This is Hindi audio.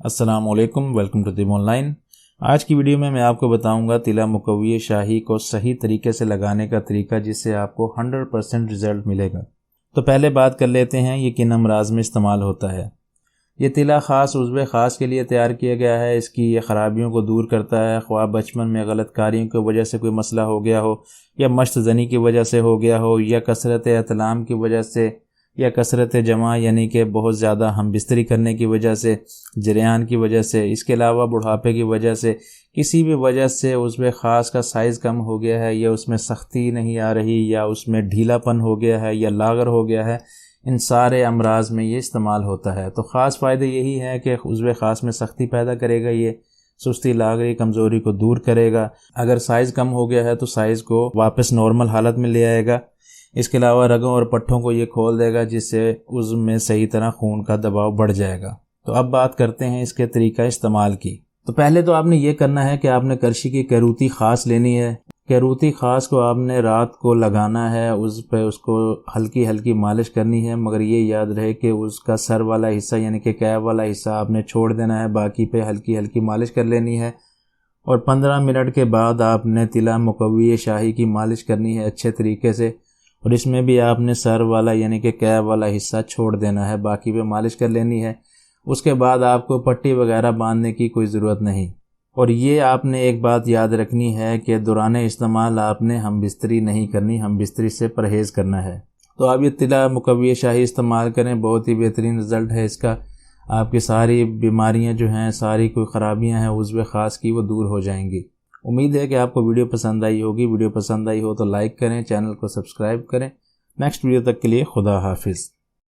अस्सलाम वालेकुम, वेलकम टू तिब ऑनलाइन। आज की वीडियो में मैं आपको बताऊंगा तिला मुकव्वी शाही को सही तरीके से लगाने का तरीका, जिससे आपको 100% रिज़ल्ट मिलेगा। तो पहले बात कर लेते हैं ये किन अमराज में इस्तेमाल होता है। ये तिला ख़ास उज़्व ख़ास के लिए तैयार किया गया है। इसकी ये ख़राबियों को दूर करता है। ख्वाह बचपन में गलत कारियों की वजह से कोई मसला हो गया हो, या मश्त ज़नी की वजह से हो गया हो, या कसरत एहतलाम की वजह से, या कसरत जमा यानी कि बहुत ज़्यादा हम बिस्तरी करने की वजह से, जरियान की वजह से, इसके अलावा बुढ़ापे की वजह से, किसी भी वजह से उसमें ख़ास का साइज़ कम हो गया है, या उसमें सख्ती नहीं आ रही, या उसमें ढीलापन हो गया है, या लागर हो गया है, इन सारे अमराज में ये इस्तेमाल होता है। तो ख़ास फ़ायदे यही है कि उज़्व ख़ास में सख्ती पैदा करेगा, ये सुस्ती लागरी कमज़ोरी को दूर करेगा। अगर साइज़ कम हो गया है तो साइज़ को वापस नॉर्मल हालत में ले आएगा। इसके अलावा रगों और पट्ठों को ये खोल देगा, जिससे उसमें सही तरह खून का दबाव बढ़ जाएगा। तो अब बात करते हैं इसके तरीका इस्तेमाल की। तो पहले तो आपने ये करना है कि आपने करशी की कैरूती ख़ास लेनी है। कैरूती ख़ास को आपने रात को लगाना है, उस पर उसको हल्की हल्की मालिश करनी है, मगर ये याद रहे कि उसका सर वाला हिस्सा यानी कि कैब वाला हिस्सा आपने छोड़ देना है, बाकी पे हल्की हल्की मालिश कर लेनी है। और 15 मिनट के बाद आपने तिला मुकव्वी शाही की मालिश करनी है अच्छे तरीके से, और इसमें भी आपने सर वाला यानी कि कैब वाला हिस्सा छोड़ देना है, बाकी पे मालिश कर लेनी है। उसके बाद आपको पट्टी वगैरह बांधने की कोई ज़रूरत नहीं। और ये आपने एक बात याद रखनी है कि दौरान इस्तेमाल आपने हम बिस्तरी नहीं करनी, हम बिस्तरी से परहेज़ करना है। तो आप ये तिला मुकव्वी शाही इस्तेमाल करें, बहुत ही बेहतरीन रिज़ल्ट है इसका। आपकी सारी बीमारियां जो हैं, सारी कोई ख़राबियां हैं उज़्व ख़ास की, वो दूर हो जाएंगी। उम्मीद है कि आपको वीडियो पसंद आई होगी। वीडियो पसंद आई हो तो लाइक करें, चैनल को सब्सक्राइब करें। नेक्स्ट वीडियो तक के लिए खुदा हाफिज़।